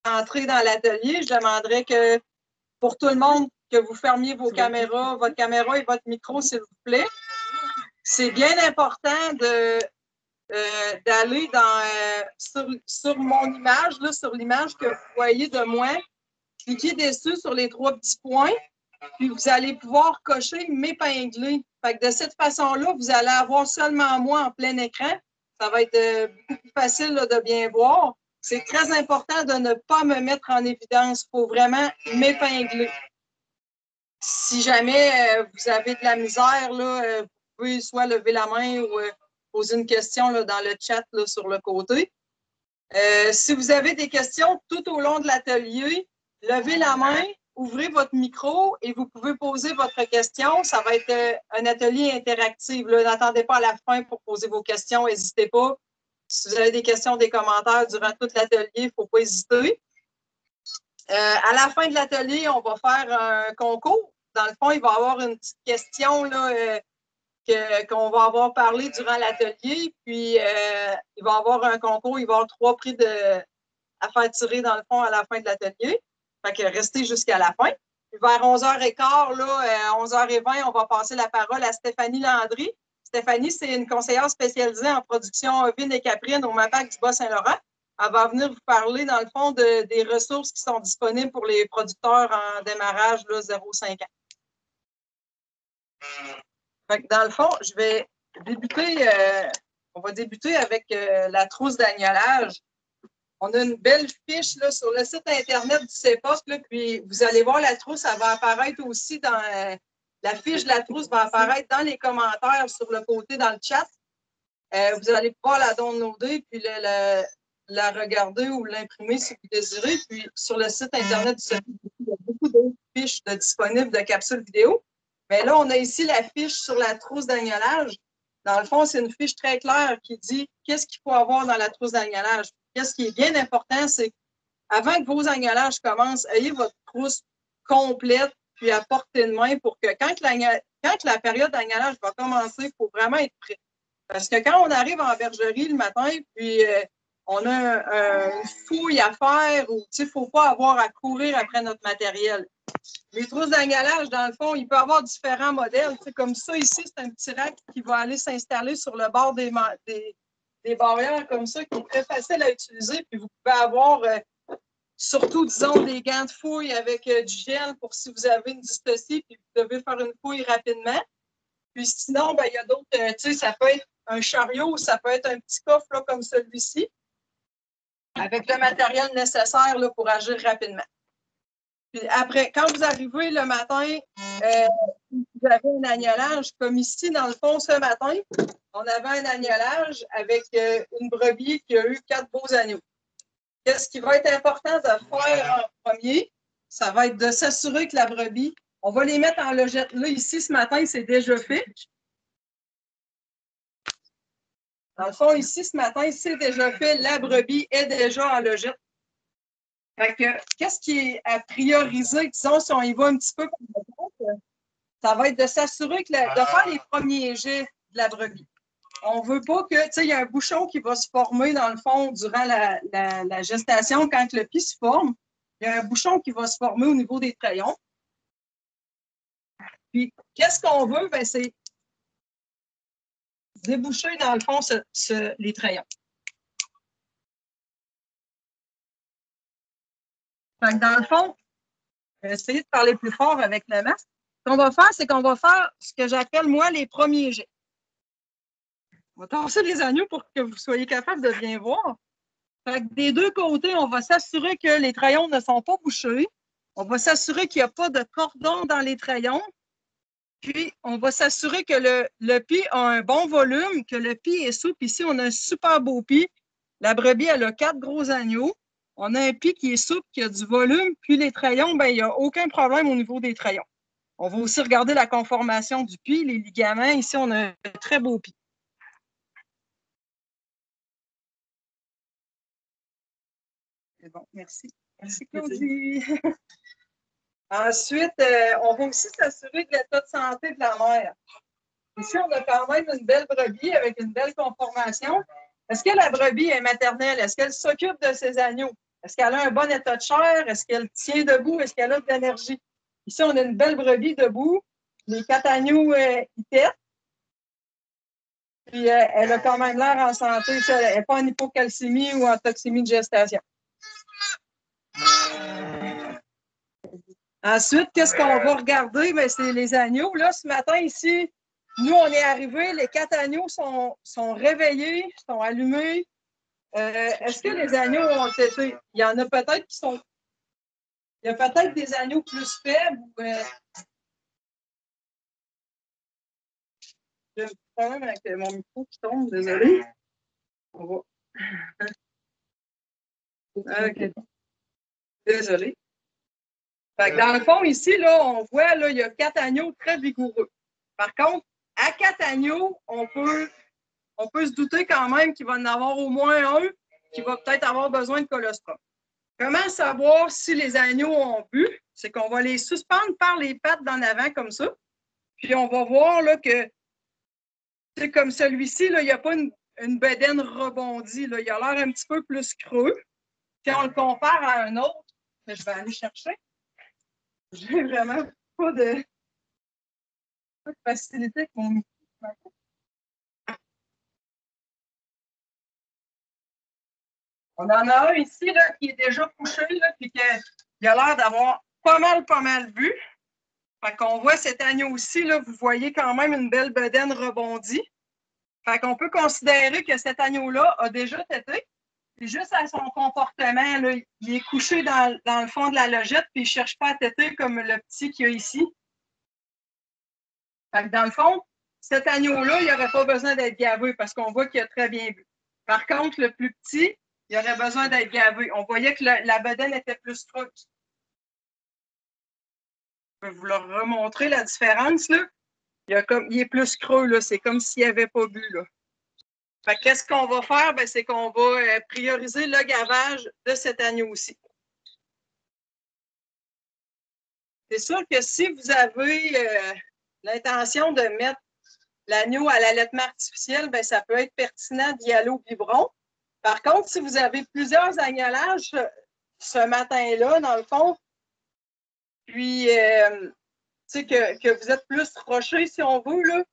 entrer dans l'atelier, je demanderais que pour tout le monde, que vous fermiez vos caméras, votre caméra et votre micro, s'il vous plaît. C'est bien important d'aller sur mon image, là, sur l'image que vous voyez de moi. Cliquez dessus sur les 3 petits points, puis vous allez pouvoir cocher « M'épingler ». Fait que de cette façon-là, vous allez avoir seulement moi en plein écran. Ça va être beaucoup plus facile là, de bien voir. C'est très important de ne pas me mettre en évidence. Il faut vraiment m'épingler. Si jamais vous avez de la misère, là, vous pouvez soit lever la main ou poser une question là, dans le chat là, sur le côté. Si vous avez des questions tout au long de l'atelier, levez la main, ouvrez votre micro et vous pouvez poser votre question. Ça va être un atelier interactif. N'attendez pas à la fin pour poser vos questions. N'hésitez pas. Si vous avez des questions, des commentaires durant tout l'atelier, il ne faut pas hésiter. À la fin de l'atelier, on va faire un concours. Dans le fond, il va y avoir une petite question là, qu'on va avoir parlé durant l'atelier. Puis, il va y avoir un concours. Il va y avoir 3 prix à faire tirer, dans le fond, à la fin de l'atelier. Fait que restez jusqu'à la fin. Puis vers 11h15, là, 11h20, on va passer la parole à Stéphanie Landry. Stéphanie, c'est une conseillère spécialisée en production ovine et caprine au MAPAC du Bas-Saint-Laurent. Elle va venir vous parler, dans le fond, des ressources qui sont disponibles pour les producteurs en démarrage 0,5 ans. Fait que dans le fond, je vais débuter, on va débuter avec la trousse d'agnolage. On a une belle fiche là, sur le site Internet du CEPOC, là, puis vous allez voir la trousse, elle va apparaître aussi dans la fiche de la trousse va apparaître dans les commentaires sur le côté dans le chat. Vous allez pouvoir la downloader puis la regarder ou l'imprimer si vous désirez. Puis sur le site Internet du CEPOC, il y a beaucoup d'autres fiches disponibles de capsules vidéo. Mais là, on a ici la fiche sur la trousse d'agnolage. Dans le fond, c'est une fiche très claire qui dit qu'est-ce qu'il faut avoir dans la trousse d'agnolage. Qu'est-ce qui est bien important, c'est qu'avant que vos agnolages commencent, ayez votre trousse complète puis à portée de main pour que quand la période d'agnolage va commencer, il faut vraiment être prêt. Parce que quand on arrive en bergerie le matin, puis on a une fouille à faire ou il ne faut pas avoir à courir après notre matériel. Les trousses d'agnolage, dans le fond, il peut y avoir différents modèles. Comme ça, ici, c'est un petit rack qui va aller s'installer sur le bord des barrières comme ça, qui est très facile à utiliser. Puis vous pouvez avoir surtout, disons, des gants de fouille avec du gel pour si vous avez une dystocie, puis vous devez faire une fouille rapidement. Puis sinon, ben, il y a d'autres, tu sais, ça peut être un chariot ou ça peut être un petit coffre là, comme celui-ci, avec le matériel nécessaire là, pour agir rapidement. Puis après, quand vous arrivez le matin, vous avez un agnolage, comme ici, dans le fond, ce matin, on avait un agnolage avec une brebis qui a eu 4 beaux agneaux. Qu'est-ce qui va être important de faire en premier? Ça va être de s'assurer que la brebis, on va les mettre en logette. Là, ici, ce matin, c'est déjà fait. Dans le fond, ici, ce matin, c'est déjà fait. La brebis est déjà en logette. Fait que, qu'est-ce qui est à prioriser, disons, si on y va un petit peu comme ça va être de s'assurer de faire les premiers jets de la brebis. On ne veut pas que, tu sais, il y a un bouchon qui va se former dans le fond durant la gestation quand le pis se forme. Il y a un bouchon qui va se former au niveau des trayons. Puis, qu'est-ce qu'on veut? Ben, c'est déboucher dans le fond les trayons. Fait que dans le fond, je vais essayer de parler plus fort avec le masque. Ce qu'on va faire, c'est qu'on va faire ce que j'appelle, moi, les premiers jets. On va tasser les agneaux pour que vous soyez capable de bien voir. Fait que des deux côtés, on va s'assurer que les trayons ne sont pas bouchés. On va s'assurer qu'il n'y a pas de cordon dans les trayons. Puis, on va s'assurer que le pis a un bon volume, que le pis est souple. Ici, on a un super beau pis. La brebis, elle a 4 gros agneaux. On a un pis qui est souple, qui a du volume. Puis, les trayons, ben, il n'y a aucun problème au niveau des trayons. On va aussi regarder la conformation du pis, les ligaments. Ici, on a un très beau pis. C'est bon, merci. Merci, Claudie. Ensuite, on va aussi s'assurer de l'état de santé de la mère. Ici, on a quand même une belle brebis avec une belle conformation. Est-ce que la brebis est maternelle? Est-ce qu'elle s'occupe de ses agneaux? Est-ce qu'elle a un bon état de chair? Est-ce qu'elle tient debout? Est-ce qu'elle a de l'énergie? Ici, on a une belle brebis debout. Les 4 agneaux, ils têtent. Puis, elle a quand même l'air en santé. Elle n'est pas en hypocalcémie ou en toxémie de gestation. Ensuite, qu'est-ce qu'on va regarder? Bien, c'est les agneaux. Là, ce matin, ici, nous, on est arrivés. Les 4 agneaux sont réveillés, sont allumés. Est-ce que les agneaux ont été? Il y en a peut-être qui sont. Il y a peut-être des agneaux plus faibles. J'ai un petit problème avec mon micro qui tombe, désolé. On va. OK. Désolé. Fait que dans le fond, ici, là, on voit, là, il y a 4 agneaux très vigoureux. Par contre, à 4 agneaux, on peut se douter quand même qu'il va en avoir au moins un qui va peut-être avoir besoin de colostrum. Comment savoir si les agneaux ont bu? C'est qu'on va les suspendre par les pattes d'en avant comme ça. Puis on va voir là, que c'est comme celui-ci, là, il n'y a pas une bedaine rebondie. Là. Il a l'air un petit peu plus creux. Puis on le compare à un autre, je vais aller chercher. J'ai vraiment pas de facilité avec mon micro. On en a un ici là, qui est déjà couché, là, puis qu'il a l'air d'avoir pas mal bu. Fait qu'on voit cet agneau-ci, là, vous voyez quand même une belle bedaine rebondie. Fait qu'on peut considérer que cet agneau-là a déjà tété. Puis juste à son comportement, là, il est couché dans le fond de la logette, puis il ne cherche pas à téter comme le petit qu'il y a ici. Fait que dans le fond, cet agneau-là, il n'aurait pas besoin d'être gavé parce qu'on voit qu'il a très bien bu. Par contre, le plus petit, il aurait besoin d'être gavé. On voyait que la bedaine était plus croque. Je vais vous leur remontrer la différence. Là. Il est plus creux. C'est comme s'il n'avait pas bu. Là. Fait qu'est-ce qu'on va faire? Ben, c'est qu'on va prioriser le gavage de cet agneau-ci. C'est sûr que si vous avez l'intention de mettre l'agneau à l'allaitement artificiel, ben, ça peut être pertinent d'y aller au biberon. Par contre, si vous avez plusieurs agnolages ce matin-là, dans le fond, puis que vous êtes plus rocher, si on veut, là,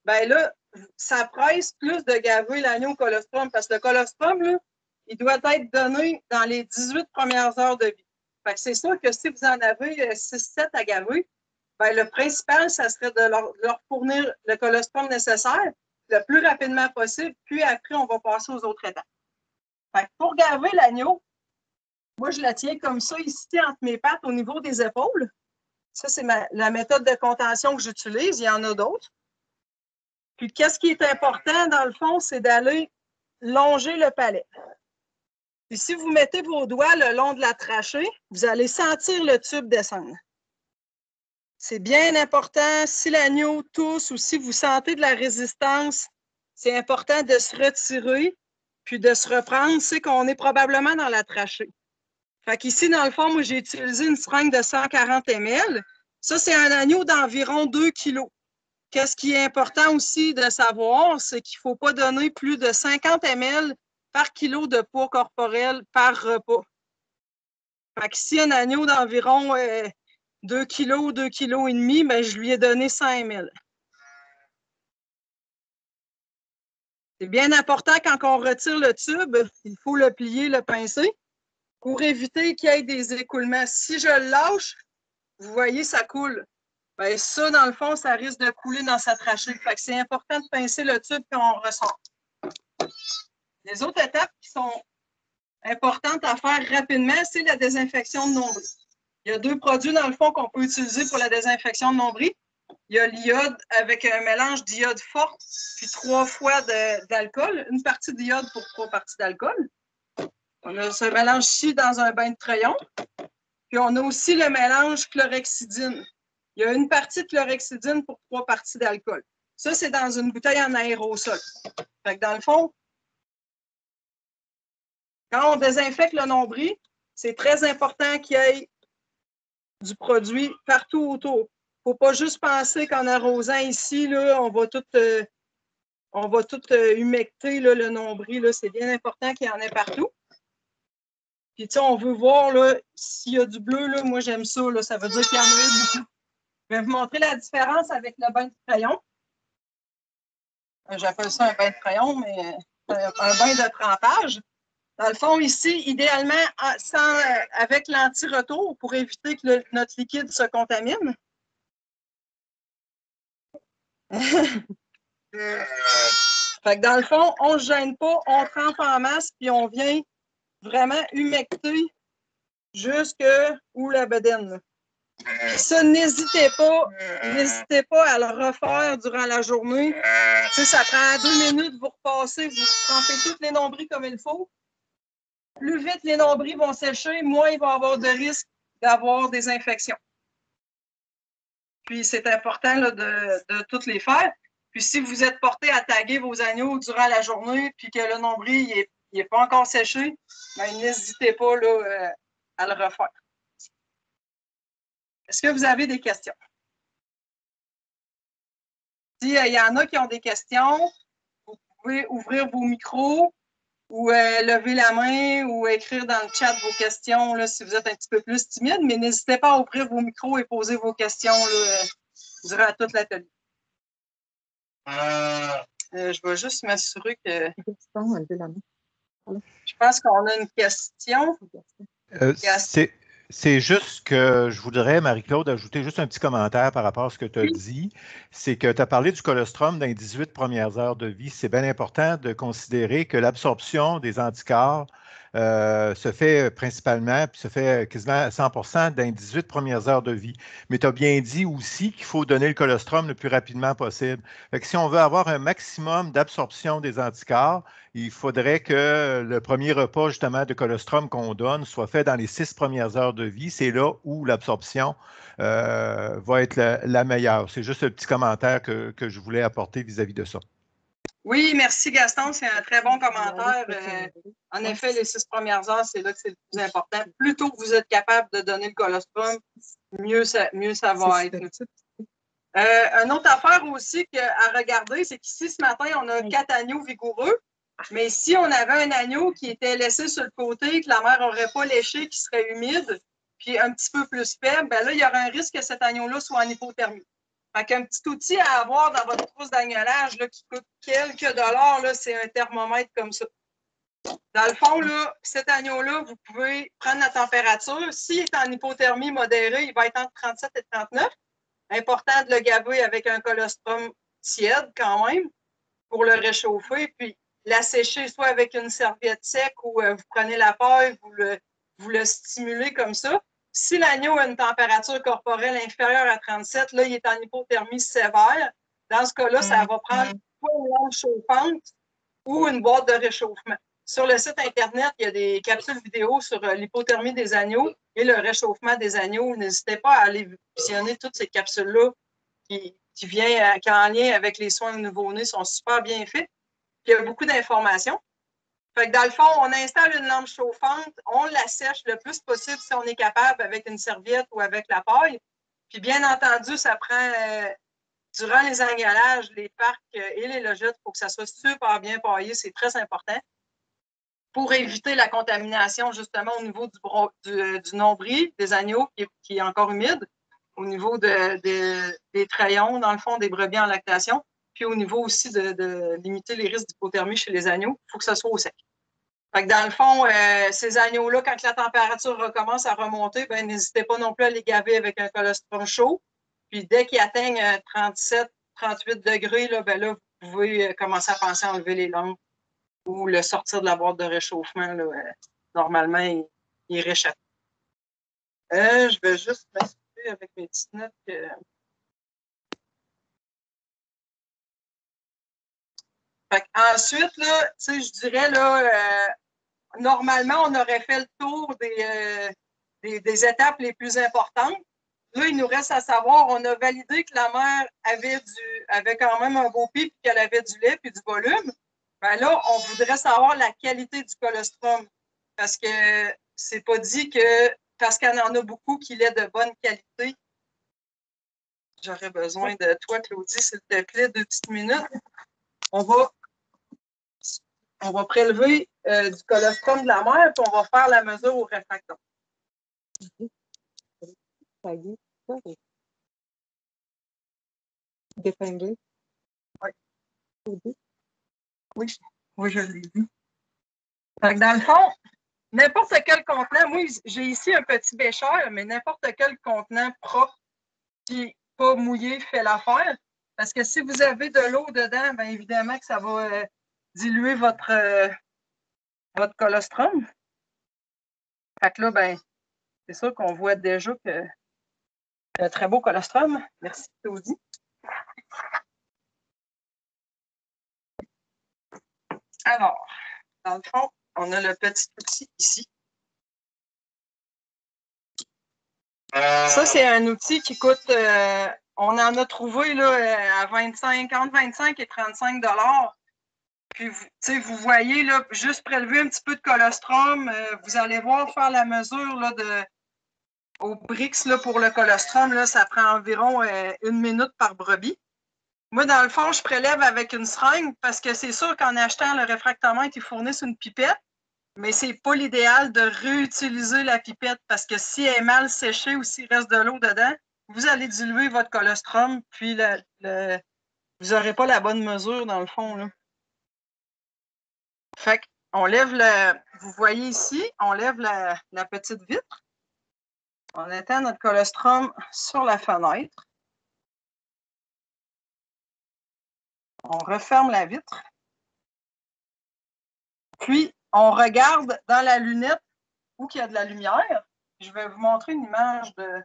ben là, ça presse plus de gaver l'agneau au colostrum parce que le colostrum, là, il doit être donné dans les 18 premières heures de vie. Fait que c'est sûr que si vous en avez 6-7 à gaver, ben, le principal, ça serait de leur fournir le colostrum nécessaire le plus rapidement possible, puis après, on va passer aux autres étapes. Fait que pour gaver l'agneau, moi, je la tiens comme ça ici entre mes pattes au niveau des épaules. Ça, c'est la méthode de contention que j'utilise. Il y en a d'autres. Puis, qu'est-ce qui est important, dans le fond, c'est d'aller longer le palais. Puis, si vous mettez vos doigts le long de la trachée, vous allez sentir le tube descendre. C'est bien important. Si l'agneau tousse ou si vous sentez de la résistance, c'est important de se retirer puis de se reprendre. C'est qu'on est probablement dans la trachée. Fait qu'ici, dans le fond, moi, j'ai utilisé une seringue de 140 ml. Ça, c'est un agneau d'environ 2 kg. Qu'est-ce qui est important aussi de savoir, c'est qu'il ne faut pas donner plus de 50 ml par kilo de poids corporel par repas. Fait qu'ici, un agneau d'environ 2 kg, 2 kg et demi, ben, je lui ai donné 100 ml. C'est bien important quand on retire le tube, il faut le plier, le pincer, pour éviter qu'il y ait des écoulements. Si je le lâche, vous voyez, ça coule. Bien, ça, dans le fond, ça risque de couler dans sa trachée. Fait que c'est important de pincer le tube quand on ressort. Les autres étapes qui sont importantes à faire rapidement, c'est la désinfection de nombril. Il y a 2 produits, dans le fond, qu'on peut utiliser pour la désinfection de nombril. Il y a l'iode avec un mélange d'iode forte, puis 3 fois d'alcool. Une partie d'iode pour 3 parties d'alcool. On a ce mélange-ci dans un bain de crayon. Puis on a aussi le mélange chlorhexidine. Il y a une partie de chlorhexidine pour 3 parties d'alcool. Ça, c'est dans une bouteille en aérosol. Fait que dans le fond, quand on désinfecte le nombril, c'est très important qu'il y ait du produit partout autour. Il ne faut pas juste penser qu'en arrosant ici, là, on va tout humecter là, le nombril. C'est bien important qu'il y en ait partout. Puis, tu sais, on veut voir s'il y a du bleu, là, moi, j'aime ça. Là, ça veut dire qu'il y en a eu beaucoup. Je vais vous montrer la différence avec le bain de crayon. J'appelle ça un bain de crayon, mais un bain de trempage. Dans le fond, ici, idéalement, avec l'anti-retour pour éviter que notre liquide se contamine. Fait que dans le fond, on ne se gêne pas, on trempe en masse, puis on vient vraiment humecter jusque où la bedaine. Ça, n'hésitez pas à le refaire durant la journée. Tu sais, ça prend 2 minutes, vous repassez, vous trempez toutes les nombris comme il faut. Plus vite les nombris vont sécher, moins il va y avoir de risque d'avoir des infections. Puis, c'est important là, de toutes les faire. Puis, si vous êtes porté à taguer vos agneaux durant la journée, puis que le nombril n'est pas encore séché, ben, n'hésitez pas là, à le refaire. Est-ce que vous avez des questions? S'il y en a qui ont des questions, vous pouvez ouvrir vos micros ou lever la main ou écrire dans le chat vos questions là, si vous êtes un petit peu plus timide, mais n'hésitez pas à ouvrir vos micros et poser vos questions là, durant toute l'atelier. Je vais juste m'assurer que... Je pense qu'on a une question. C'est juste que je voudrais, Marie-Claude, ajouter juste un petit commentaire par rapport à ce que tu as dit. C'est que tu as parlé du colostrum dans les 18 premières heures de vie. C'est bien important de considérer que l'absorption des anticorps se fait principalement, puis se fait quasiment à 100% dans les 18 premières heures de vie. Mais tu as bien dit aussi qu'il faut donner le colostrum le plus rapidement possible. Fait que si on veut avoir un maximum d'absorption des anticorps, il faudrait que le premier repas, justement, de colostrum qu'on donne soit fait dans les 6 premières heures de vie. C'est là où l'absorption va être la meilleure. C'est juste un petit commentaire que je voulais apporter vis-à-vis de ça. Oui, merci Gaston. C'est un très bon commentaire. En effet, les 6 premières heures, c'est là que c'est le plus important. Plus tôt que vous êtes capable de donner le colostrum, mieux ça va être. Une autre affaire aussi à regarder, c'est qu'ici, ce matin, on a 4 agneaux vigoureux. Mais si on avait un agneau qui était laissé sur le côté, que la mère n'aurait pas léché, qui serait humide, puis un petit peu plus faible, ben là, il y aurait un risque que cet agneau-là soit en hypothermie. Fait qu'un petit outil à avoir dans votre trousse d'agnolage qui coûte quelques dollars, c'est un thermomètre comme ça. Dans le fond, là, cet agneau-là, vous pouvez prendre la température. S'il est en hypothermie modérée, il va être entre 37 et 39. Important de le gaver avec un colostrum tiède quand même pour le réchauffer, puis l'assécher soit avec une serviette sec ou vous prenez la paille, vous le stimulez comme ça. Si l'agneau a une température corporelle inférieure à 37, là, il est en hypothermie sévère. Dans ce cas-là, ça va prendre soit une lampe chauffante ou une boîte de réchauffement. Sur le site Internet, il y a des capsules vidéo sur l'hypothermie des agneaux et le réchauffement des agneaux. N'hésitez pas à aller visionner toutes ces capsules-là qui est en lien avec les soins de nouveau-nés, sont super bien faits. Puis il y a beaucoup d'informations. Fait que dans le fond, on installe une lampe chauffante, on la sèche le plus possible si on est capable avec une serviette ou avec la paille. Puis bien entendu, ça prend, durant les agnolages, les parcs et les logettes, il faut que ça soit super bien paillé, c'est très important pour éviter la contamination justement au niveau du nombril des agneaux qui est encore humide, au niveau des trayons, dans le fond, des brebis en lactation, puis au niveau aussi de limiter les risques d'hypothermie chez les agneaux, il faut que ça soit au sec. Fait que dans le fond, ces agneaux-là, quand la température recommence à remonter, ben, n'hésitez pas non plus à les gaver avec un colostrum chaud. Puis dès qu'ils atteignent 37, 38 degrés, là, ben là, vous pouvez commencer à penser à enlever les lampes ou le sortir de la boîte de réchauffement. Là, normalement, il réchappe. Je vais juste m'assurer avec mes petites notes que... Ensuite, là, je dirais, là, normalement, on aurait fait le tour des étapes les plus importantes. Là, il nous reste à savoir, on a validé que la mère avait quand même un beau pied, puis qu'elle avait du lait puis du volume. Ben là, on voudrait savoir la qualité du colostrum. Parce que c'est pas dit que, parce qu'il y en a beaucoup qu'il est de bonne qualité. J'aurais besoin de toi, Claudie, s'il te plaît, 2 petites minutes. On va on va prélever du colostrum de la mère, puis on va faire la mesure au réfractomètre. D'épingler. Oui. Oui, je l'ai dit. Fait que dans le fond, n'importe quel contenant, moi, j'ai ici un petit bécher, mais n'importe quel contenant propre qui pas mouillé fait l'affaire. Parce que si vous avez de l'eau dedans, bien évidemment que ça va diluer votre colostrum. Fait que là, ben, c'est sûr qu'on voit déjà que un très beau colostrum. Merci, Claudie. Alors, dans le fond, on a le petit outil ici. Ça, c'est un outil qui coûte, on en a trouvé là, à 25, entre 25 et 35 $. Puis, vous voyez, là, juste prélever un petit peu de colostrum, vous allez voir faire la mesure là, au Brix là, pour le colostrum, là, ça prend environ 1 minute par brebis. Moi, dans le fond, je prélève avec une seringue parce que c'est sûr qu'en achetant le réfractomètre, ils fournissent une pipette, mais ce n'est pas l'idéal de réutiliser la pipette parce que si elle est mal séchée ou s'il reste de l'eau dedans, vous allez diluer votre colostrum, puis vous n'aurez pas la bonne mesure dans le fond. Là. Fait qu'on lève vous voyez ici, on lève la petite vitre. On étend notre colostrum sur la fenêtre. On referme la vitre. Puis, on regarde dans la lunette où il y a de la lumière. Je vais vous montrer une image de...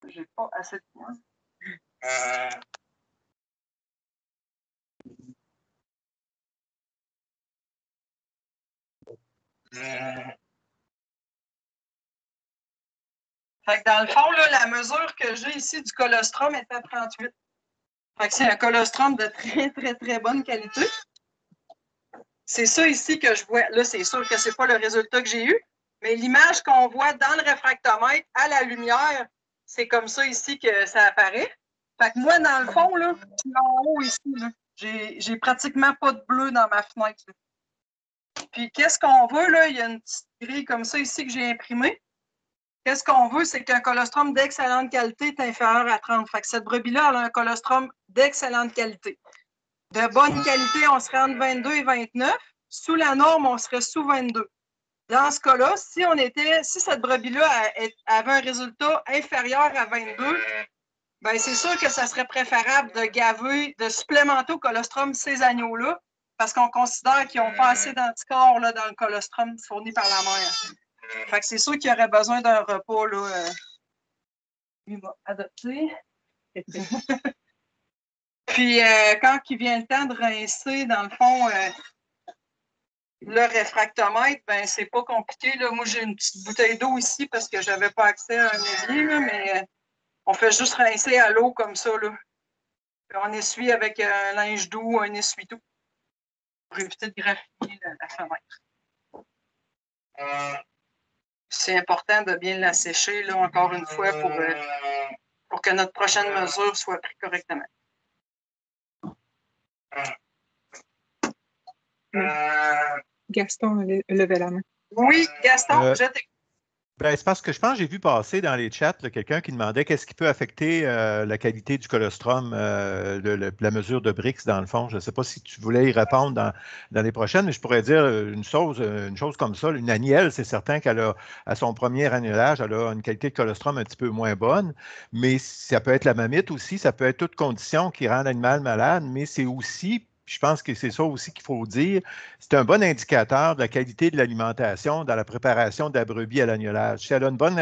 J'ai pas assez de points. Fait que dans le fond, là, la mesure que j'ai ici du colostrum est à 38. Fait que c'est un colostrum de très, très, très bonne qualité. C'est ça ici que je vois. Là, c'est sûr que ce n'est pas le résultat que j'ai eu, mais l'image qu'on voit dans le réfractomètre à la lumière, c'est comme ça ici que ça apparaît. Fait que moi, dans le fond, là, en haut ici, j'ai pratiquement pas de bleu dans ma fenêtre. Là. Puis qu'est-ce qu'on veut, là? Il y a une petite grille comme ça ici que j'ai imprimée. Qu'est-ce qu'on veut, c'est qu'un colostrum d'excellente qualité est inférieur à 30. Fait que cette brebis-là, elle a un colostrum d'excellente qualité. De bonne qualité, on serait entre 22 et 29. Sous la norme, on serait sous 22. Dans ce cas-là, si cette brebis-là avait un résultat inférieur à 22, ben c'est sûr que ça serait préférable de gaver, de supplémenter au colostrum ces agneaux-là, parce qu'on considère qu'ils n'ont pas assez d'anticorps là, dans le colostrum fourni par la mère. Fait que c'est sûr qu'il y aurait besoin d'un repas là, adopté. Puis quand il vient le temps de rincer, dans le fond, le réfractomètre, ben c'est pas compliqué. Là. Moi, j'ai une petite bouteille d'eau ici parce que je n'avais pas accès à un évier, là, mais on fait juste rincer à l'eau comme ça. Là. Puis on essuie avec un linge doux, un essuie-tout pour éviter de graffiner la fenêtre. C'est important de bien la sécher, là, encore une fois, pour que notre prochaine mesure soit prise correctement. Gaston a levé la main. Oui, Gaston, je t'écoute. Ben, c'est parce que je pense que j'ai vu passer dans les chats quelqu'un qui demandait qu'est-ce qui peut affecter la qualité du colostrum, la mesure de Brix dans le fond. Je ne sais pas si tu voulais y répondre dans les prochaines, mais je pourrais dire une chose comme ça. Une agnelle, c'est certain qu'elle a, à son premier agnelage, elle a une qualité de colostrum un petit peu moins bonne, mais ça peut être la mamite aussi, ça peut être toute condition qui rend l'animal malade, mais c'est aussi, je pense que c'est ça aussi qu'il faut dire, c'est un bon indicateur de la qualité de l'alimentation dans la préparation de la brebis à l'agnelage. Si elle a une bonne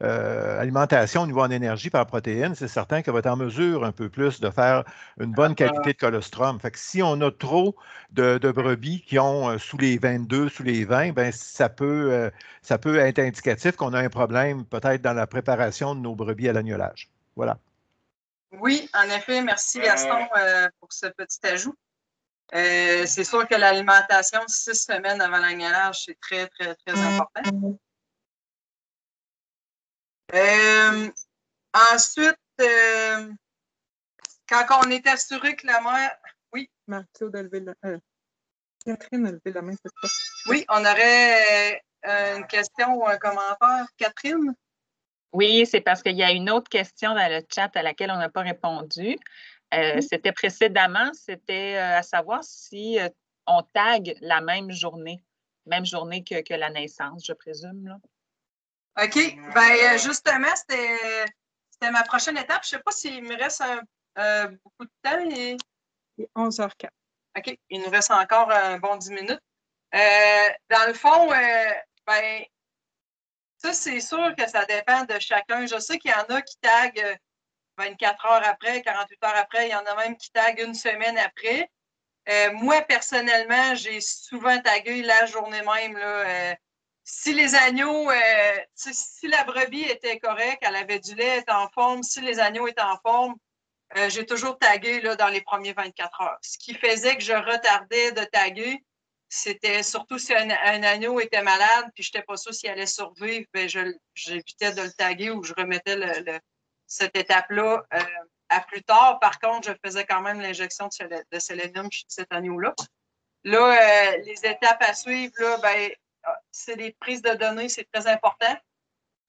alimentation au niveau en énergie par protéines, c'est certain qu'elle va être en mesure un peu plus de faire une bonne qualité de colostrum. Fait que si on a trop de brebis qui ont sous les 22, sous les 20, ben ça peut être indicatif qu'on a un problème peut-être dans la préparation de nos brebis à l'agnelage. Voilà. Oui, en effet, merci Gaston pour ce petit ajout. C'est sûr que l'alimentation 6 semaines avant l'agnelage, c'est très, très, très important. Ensuite, quand on est assuré que la mère... Oui. Marie-Claude a levé la main. Catherine a levé la main cette fois. Oui, on aurait une question ou un commentaire. Catherine? Oui, c'est parce qu'il y a une autre question dans le chat à laquelle on n'a pas répondu. C'était précédemment, c'était à savoir si on tag la même journée que la naissance, je présume. Là. OK. Ben justement, c'était ma prochaine étape. Je ne sais pas s'il me reste beaucoup de temps. Il est 11h04. OK. Il nous reste encore un bon 10 minutes. Dans le fond, ben, ça, c'est sûr que ça dépend de chacun. Je sais qu'il y en a qui taguent 24 heures après, 48 heures après. Il y en a même qui taguent une semaine après. Moi, personnellement, j'ai souvent tagué la journée même. Là, si les agneaux, si la brebis était correcte, elle avait du lait, elle était en forme, si les agneaux étaient en forme, j'ai toujours tagué là, dans les premiers 24 heures. Ce qui faisait que je retardais de taguer, c'était surtout si un agneau était malade puis je n'étais pas sûre s'il allait survivre, ben j'évitais de le taguer ou je remettais cette étape-là à plus tard. Par contre, je faisais quand même l'injection de sélénium chez cet agneau-là. Là, les étapes à suivre, là, ben, c'est des prises de données, c'est très important.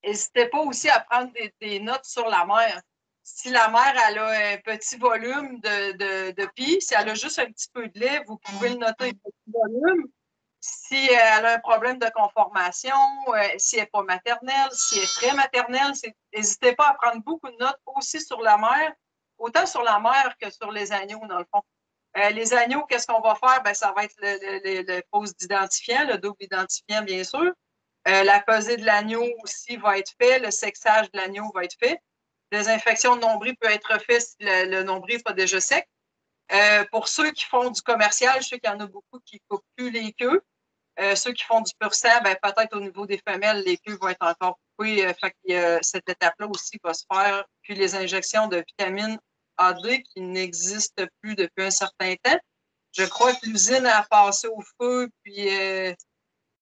N'hésitez pas aussi à prendre des notes sur la mère. Si la mère elle a un petit volume de pie, si elle a juste un petit peu de lait, vous pouvez le noter petit volume. Si elle a un problème de conformation, si elle n'est pas maternelle, si elle est très maternelle, n'hésitez pas à prendre beaucoup de notes aussi sur la mère, autant sur la mère que sur les agneaux, dans le fond. Les agneaux, qu'est-ce qu'on va faire? Ben, ça va être le pose d'identifiant, le double identifiant, bien sûr. La pesée de l'agneau aussi va être faite, le sexage de l'agneau va être fait. Désinfection de nombril peut être faite si le nombril n'est pas déjà sec. Pour ceux qui font du commercial, je sais qu'il y en a beaucoup qui ne coupent plus les queues. Ceux qui font du pur sang, ben, peut-être au niveau des femelles, les queues vont être encore coupées. Cette étape-là aussi va se faire. Puis les injections de vitamine AD qui n'existent plus depuis un certain temps. Je crois que l'usine a passé au feu, puis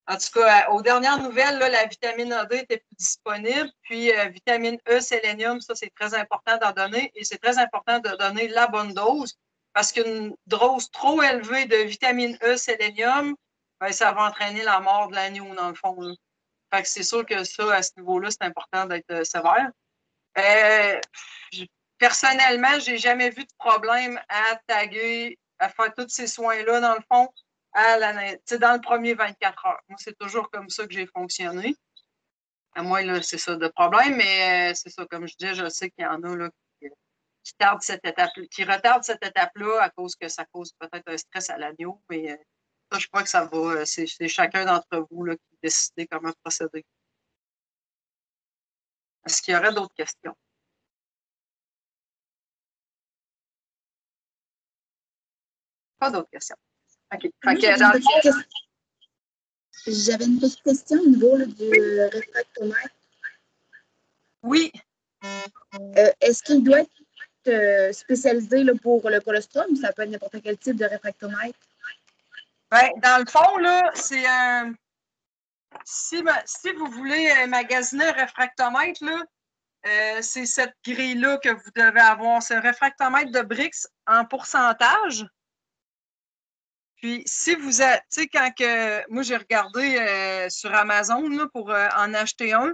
en tout cas, aux dernières nouvelles, là, la vitamine AD était plus disponible. Puis, vitamine E, sélénium, ça, c'est très important d'en donner. Et c'est très important de donner la bonne dose parce qu'une dose trop élevée de vitamine E, sélénium, ben, ça va entraîner la mort de l'agneau, dans le fond. Là. Fait que c'est sûr que ça, à ce niveau-là, c'est important d'être sévère. Personnellement, je n'ai jamais vu de problème à taguer, à faire tous ces soins-là, dans le fond, dans le premier 24 heures. Moi, c'est toujours comme ça que j'ai fonctionné. À moi, là, c'est ça de problème, mais c'est ça, comme je disais, je sais qu'il y en a là, qui retardent cette étape-là à cause que ça cause peut-être un stress à l'agneau, mais ça, je crois que ça va. C'est chacun d'entre vous là, qui décide comment procéder. Est-ce qu'il y aurait d'autres questions? Pas d'autres questions. OK. J'avais une petite question au niveau là, du réfractomètre. Oui. Est-ce qu'il doit être spécialisé là, pour le colostrum ou ça peut être n'importe quel type de réfractomètre? Ben, dans le fond, là, c'est un. Si vous voulez magasiner un réfractomètre, là, c'est cette grille-là que vous devez avoir. C'est un réfractomètre de Brix en pourcentage. Puis, si vous êtes, tu sais, moi, j'ai regardé sur Amazon là, pour en acheter un.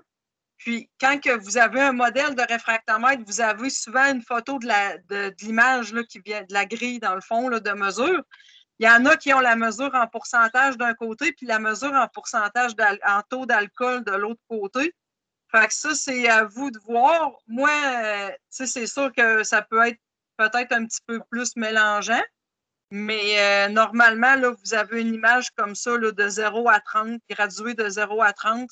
Puis, quand que vous avez un modèle de réfractomètre, vous avez souvent une photo de l'image qui vient de la grille, dans le fond, là, de mesure. Il y en a qui ont la mesure en pourcentage d'un côté, puis la mesure en pourcentage en taux d'alcool de l'autre côté. Fait que ça, c'est à vous de voir. Moi, c'est sûr que ça peut être peut-être un petit peu plus mélangeant, mais normalement, là, vous avez une image comme ça là, de 0 à 30, graduée de 0 à 30.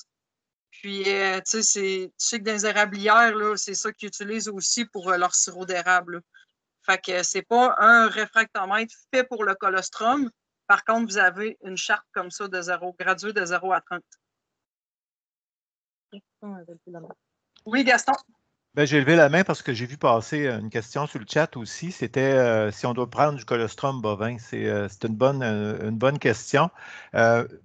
Puis, tu sais que dans les érablières, c'est ça qu'ils utilisent aussi pour leur sirop d'érable. Fait que c'est pas un réfractomètre fait pour le colostrum. Par contre, vous avez une charte comme ça de 0, graduée de 0 à 30. Oui, Gaston? Ben, j'ai levé la main parce que j'ai vu passer une question sur le chat aussi. C'était si on doit prendre du colostrum bovin. C'est une bonne question.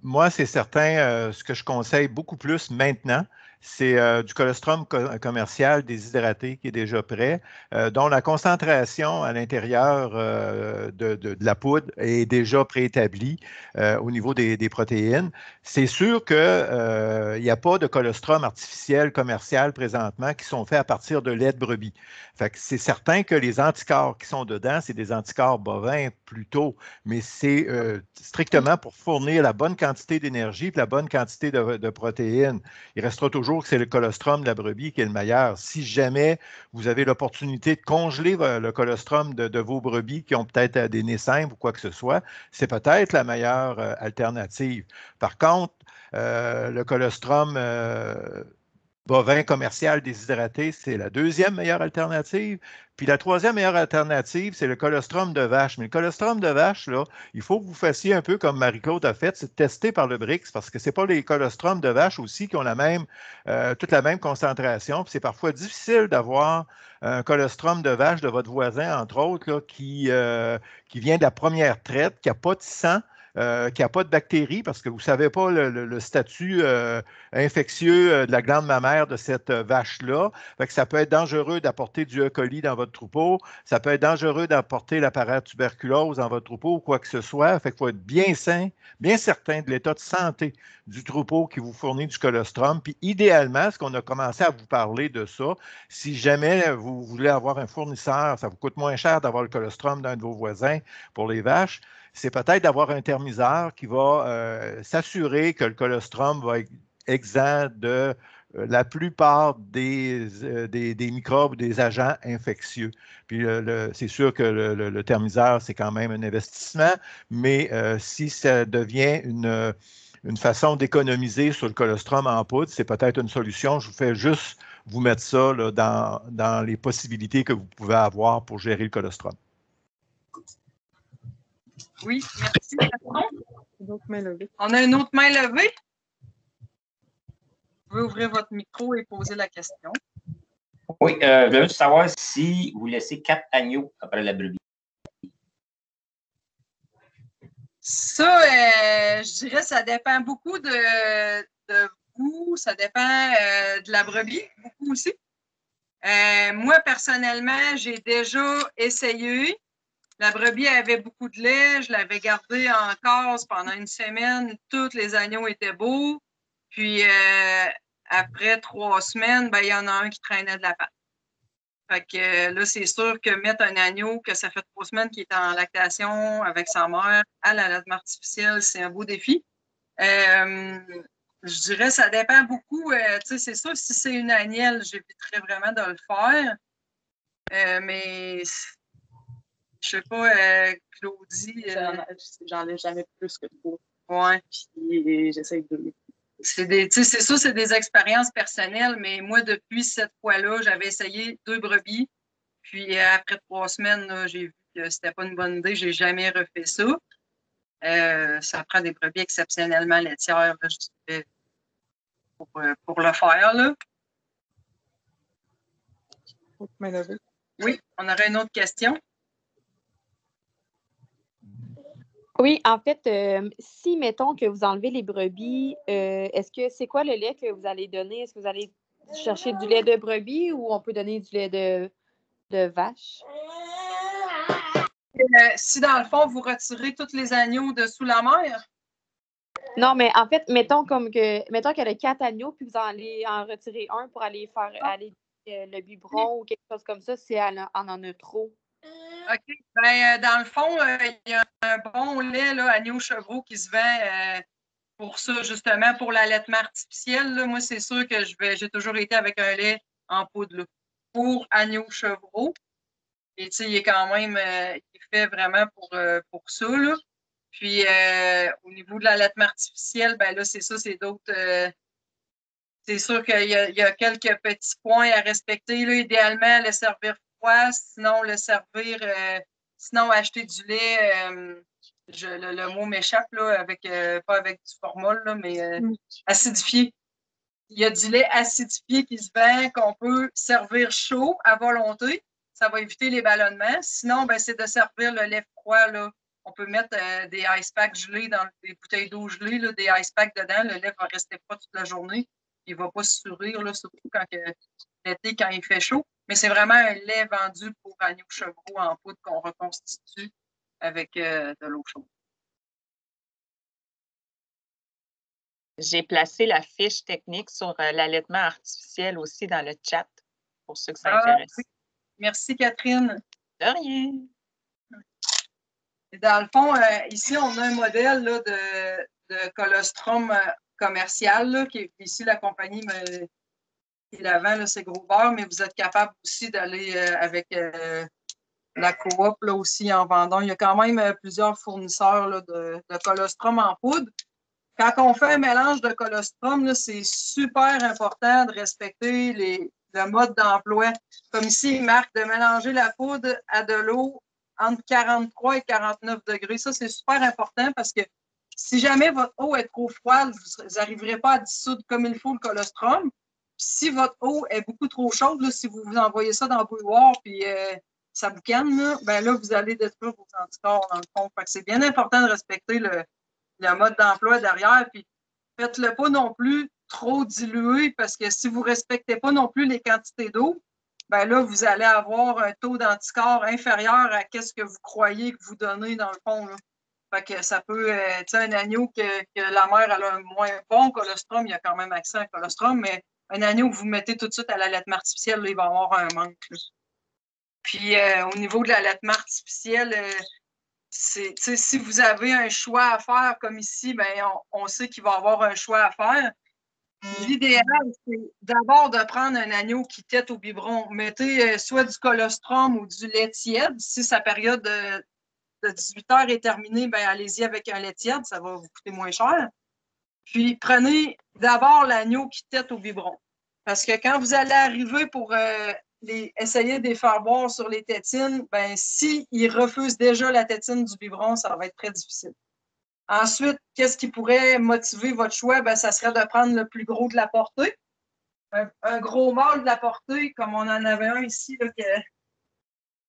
Moi, c'est certain, ce que je conseille beaucoup plus maintenant, c'est du colostrum commercial déshydraté qui est déjà prêt, dont la concentration à l'intérieur de la poudre est déjà préétablie au niveau des protéines. C'est sûr qu'il n'y a pas de colostrum artificiel commercial présentement qui sont faits à partir de lait de brebis. Fait que c'est certain que les anticorps qui sont dedans, c'est des anticorps bovins plutôt, mais c'est strictement pour fournir la bonne quantité d'énergie et la bonne quantité de protéines. Il restera toujours que c'est le colostrum de la brebis qui est le meilleur. Si jamais vous avez l'opportunité de congeler le colostrum de vos brebis qui ont peut-être des nez simples ou quoi que ce soit, c'est peut-être la meilleure alternative. Par contre, le colostrum bovin commercial déshydraté, c'est la deuxième meilleure alternative. Puis la troisième meilleure alternative, c'est le colostrum de vache. Mais le colostrum de vache, là, il faut que vous fassiez un peu comme Marie-Claude a fait, c'est tester par le BRICS, parce que ce n'est pas les colostrums de vache aussi qui ont toute la même concentration. Puis c'est parfois difficile d'avoir un colostrum de vache de votre voisin, entre autres, là, qui vient de la première traite, qui n'a pas de sang, qui n'a pas de bactéries, parce que vous ne savez pas le statut infectieux de la glande mammaire de cette vache-là. Fait que ça peut être dangereux d'apporter du E. coli dans votre troupeau. Ça peut être dangereux d'apporter la paratuberculose dans votre troupeau ou quoi que ce soit. Fait qu'il faut être bien sain, bien certain de l'état de santé du troupeau qui vous fournit du colostrum. Puis idéalement, ce qu'on a commencé à vous parler de ça, si jamais vous voulez avoir un fournisseur, ça vous coûte moins cher d'avoir le colostrum d'un de vos voisins pour les vaches, c'est peut-être d'avoir un thermiseur qui va s'assurer que le colostrum va être exempt de la plupart des microbes, des agents infectieux. Puis c'est sûr que le thermiseur, c'est quand même un investissement, mais si ça devient une façon d'économiser sur le colostrum en poudre, c'est peut-être une solution. Je vous fais juste vous mettre ça là, dans les possibilités que vous pouvez avoir pour gérer le colostrum. Oui, merci. Une autre main levée. On a une autre main levée. Vous pouvez ouvrir votre micro et poser la question. Oui, je voulais juste savoir si vous laissez 4 agneaux après la brebis. Ça, je dirais, ça dépend beaucoup de vous, ça dépend de la brebis, beaucoup aussi. Moi, personnellement, j'ai déjà essayé. La brebis avait beaucoup de lait, je l'avais gardée en case pendant une semaine, tous les agneaux étaient beaux. Puis après 3 semaines, ben, il y en a un qui traînait de la patte. Fait que là, c'est sûr que mettre un agneau que ça fait 3 semaines qu'il est en lactation avec sa mère à l'allaitement artificiel, c'est un beau défi. Je dirais, ça dépend beaucoup. C'est sûr, si c'est une agnelle, j'éviterais vraiment de le faire. Mais je sais pas, Claudie. J'en ai jamais plus que 3. Ouais. Puis j'essaie de. C'est ça, c'est des expériences personnelles, mais moi, depuis cette fois-là, j'avais essayé 2 brebis. Puis après 3 semaines, là, j'ai vu que c'était pas une bonne idée. J'ai jamais refait ça. Ça prend des brebis exceptionnellement laitières, là, je dirais, pour le faire. Là. Autre main levée. Oui, on aurait une autre question. Oui, en fait, si, mettons, que vous enlevez les brebis, est-ce que c'est quoi le lait que vous allez donner? Est-ce que vous allez chercher du lait de brebis ou on peut donner du lait de vache? Si, dans le fond, vous retirez tous les agneaux de sous la mer? Non, mais en fait, mettons qu'il y a 4 agneaux, puis vous allez en retirer un pour aller faire le biberon ou quelque chose comme ça, si on en a trop. OK. Ben, dans le fond, il y a un bon lait, là, agneau chevreau, qui se vend pour ça, justement, pour l'allaitement artificiel. Là. Moi, c'est sûr que j'ai toujours été avec un lait en poudre là, pour agneau chevreau. Et tu sais, il est quand même il est fait vraiment pour ça. Là. Puis, au niveau de l'allaitement artificiel, ben là, c'est ça, c'est d'autres. C'est sûr qu'il y a quelques petits points à respecter. Là. Idéalement, le servir froid, sinon le servir, sinon acheter du lait, le mot m'échappe, là, pas avec du formol, là, mais acidifié. Il y a du lait acidifié qui se vend, qu'on peut servir chaud à volonté. Ça va éviter les ballonnements. Sinon, ben, c'est de servir le lait froid. Là. On peut mettre des ice packs gelés dans des bouteilles d'eau gelée, là, des ice packs dedans. Le lait va rester froid toute la journée. il ne va pas se sourire, là, surtout l'été, quand il fait chaud. Mais c'est vraiment un lait vendu pour agneaux chevreaux en poudre qu'on reconstitue avec de l'eau chaude. J'ai placé la fiche technique sur l'allaitement artificiel aussi dans le chat pour ceux que ça intéresse. Oui. Merci, Catherine. De rien. Et dans le fond, ici, on a un modèle là, de colostrum commercial, là, qui est ici la compagnie qui la vend, c'est Gros Beurre, mais vous êtes capable aussi d'aller avec la coop là, aussi en vendant. Il y a quand même plusieurs fournisseurs là, de colostrum en poudre. Quand on fait un mélange de colostrum, c'est super important de respecter le mode d'emploi. Comme ici, il marque de mélanger la poudre à de l'eau entre 43 et 49 degrés. Ça, c'est super important parce que si jamais votre eau est trop froide, vous n'arriverez pas à dissoudre comme il faut le colostrum. Si votre eau est beaucoup trop chaude, là, si vous envoyez ça dans le bouilloire puis ça boucane, là, vous allez détruire vos anticorps dans le fond. C'est bien important de respecter le mode d'emploi derrière. Puis faites-le pas non plus trop dilué parce que si vous ne respectez pas non plus les quantités d'eau, ben là, vous allez avoir un taux d'anticorps inférieur à ce que vous croyez que vous donnez dans le fond. Là. Fait que ça peut être un agneau que la mère a un moins bon colostrum, il y a quand même accès à un colostrum, mais un agneau que vous mettez tout de suite à l'allaitement artificiel, là, il va avoir un manque. Là. Puis au niveau de l'allaitement artificiel, si vous avez un choix à faire comme ici, ben, on sait qu'il va y avoir un choix à faire. L'idéal, c'est d'abord de prendre un agneau qui tète au biberon. Mettez soit du colostrum ou du lait tiède. Si sa période de 18 heures est terminée, ben, allez-y avec un lait tiède, ça va vous coûter moins cher. Puis prenez d'abord l'agneau qui tète au biberon. Parce que quand vous allez arriver pour essayer de les faire boire sur les tétines, ben, s'ils refusent déjà la tétine du biberon, ça va être très difficile. Ensuite, qu'est-ce qui pourrait motiver votre choix? Ben, ça serait de prendre le plus gros de la portée. Un gros mâle de la portée, comme on en avait un ici, là,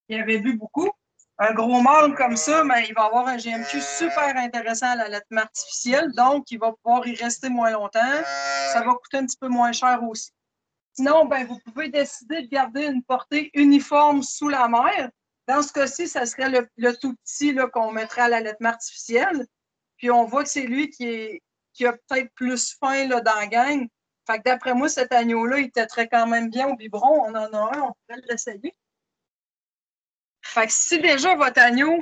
qui avait vu beaucoup. Un gros mâle comme ça, ben, il va avoir un GMQ super intéressant à l'allaitement artificiel, donc il va pouvoir y rester moins longtemps. Ça va coûter un petit peu moins cher aussi. Sinon, ben, vous pouvez décider de garder une portée uniforme sous la mère. Dans ce cas-ci, ça serait le tout petit qu'on mettrait à l'allaitement artificiel. Puis on voit que c'est lui qui a peut-être plus faim là, dans la gang. Fait que d'après moi, cet agneau-là, il têterait quand même bien au biberon. On en a un, on pourrait l'essayer. Fait que si déjà votre agneau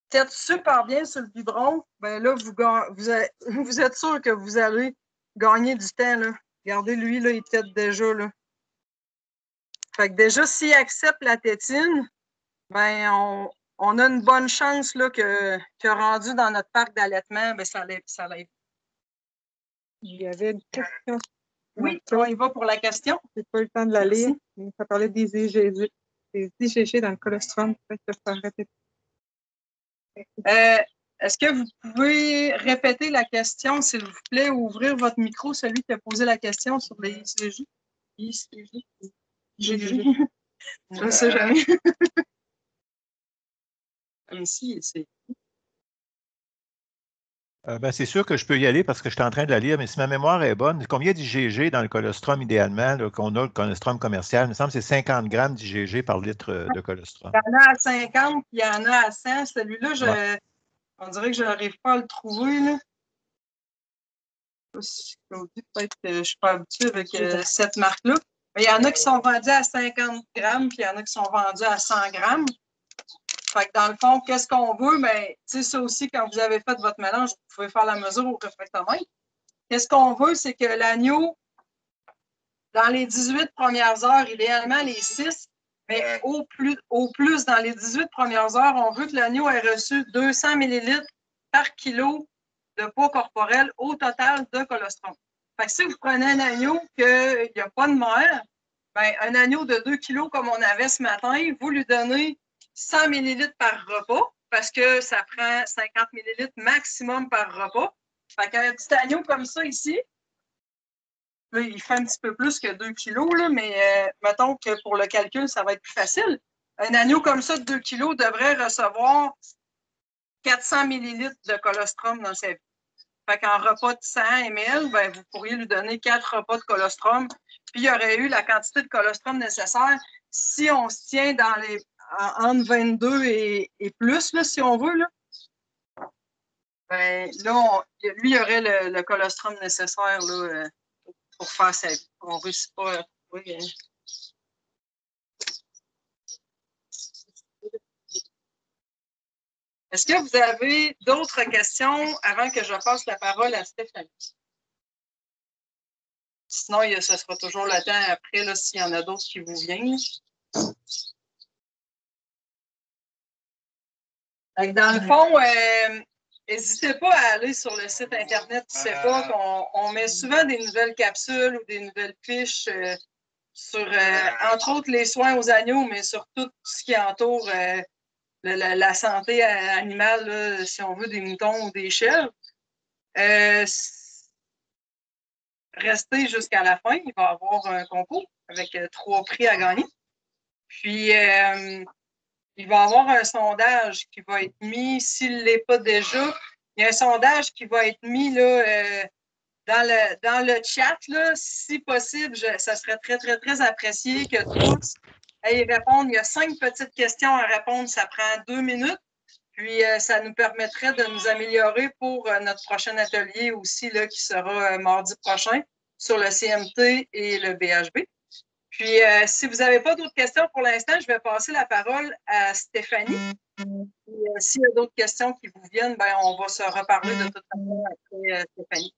tête super bien sur le biberon, ben là, vous êtes sûr que vous allez gagner du temps. Là. Regardez, lui, là, il tête déjà. Là. Fait que déjà, s'il accepte la tétine, ben on a une bonne chance là, que rendu dans notre parc d'allaitement, ben, ça lève. Il y avait une question. Oui, on y va pour la question. Je n'ai pas eu le temps de la lire. Mais ça parlait des IgG dans le colostrum. Peut-être que ça répète. Est-ce que vous pouvez répéter la question, s'il vous plaît, ou ouvrir votre micro, celui qui a posé la question sur les IgG? IgG? Je ne sais jamais. Ici, c'est... Ben, c'est sûr que je peux y aller parce que je suis en train de la lire, mais si ma mémoire est bonne, combien d'IgG dans le colostrum idéalement qu'on a, le colostrum commercial? Il me semble que c'est 50 grammes d'IgG par litre de colostrum. Il y en a à 50 puis il y en a à 100. Celui-là, on dirait que je n'arrive pas à le trouver. Là. Peut-être que je ne suis pas habituée avec cette marque-là. Mais il y en a qui sont vendus à 50 grammes puis il y en a qui sont vendus à 100 grammes. Fait que dans le fond, qu'est-ce qu'on veut? Ben, tu sais, ça aussi, quand vous avez fait votre mélange, vous pouvez faire la mesure au réfractomètre. Qu'est-ce qu'on veut? C'est que l'agneau, dans les 18 premières heures, idéalement les 6, mais au plus, dans les 18 premières heures, on veut que l'agneau ait reçu 200 ml par kilo de poids corporel au total de colostrum. Fait que si vous prenez un agneau qu'il n'y a pas de mère, ben, un agneau de 2 kg comme on avait ce matin, vous lui donnez 100 ml par repas parce que ça prend 50 ml maximum par repas. Fait qu'un petit agneau comme ça ici, là, il fait un petit peu plus que 2 kg, là, mais mettons que pour le calcul, ça va être plus facile. Un agneau comme ça de 2 kg devrait recevoir 400 ml de colostrum dans sa vie. Fait qu'en repas de 100 ml, ben, vous pourriez lui donner 4 repas de colostrum, puis il y aurait eu la quantité de colostrum nécessaire si on se tient dans les entre 22 et plus, là, si on veut. Là, ben, là lui, il y aurait le colostrum nécessaire là, pour faire sa vie. On ne réussit pas à trouver. Est-ce que vous avez d'autres questions avant que je passe la parole à Stéphanie? Sinon, ce sera toujours le temps après, s'il y en a d'autres qui vous viennent. Dans le fond, n'hésitez pas à aller sur le site Internet du CEPOC. On met souvent des nouvelles capsules ou des nouvelles fiches sur, entre autres, les soins aux agneaux, mais sur tout ce qui entoure la santé animale, là, si on veut, des moutons ou des chèvres. Restez jusqu'à la fin. Il va y avoir un concours avec 3 prix à gagner. Puis, il va y avoir un sondage qui va être mis, s'il ne l'est pas déjà, il y a un sondage qui va être mis là, dans le chat. Là, si possible, ça serait très, très, très apprécié que tous aillent répondre. Il y a 5 petites questions à répondre. Ça prend 2 minutes. Puis, ça nous permettrait de nous améliorer pour notre prochain atelier aussi, là, qui sera mardi prochain sur le CMT et le BHB. Puis, si vous n'avez pas d'autres questions pour l'instant, je vais passer la parole à Stéphanie. S'il y a d'autres questions qui vous viennent, ben, on va se reparler de toute façon après Stéphanie.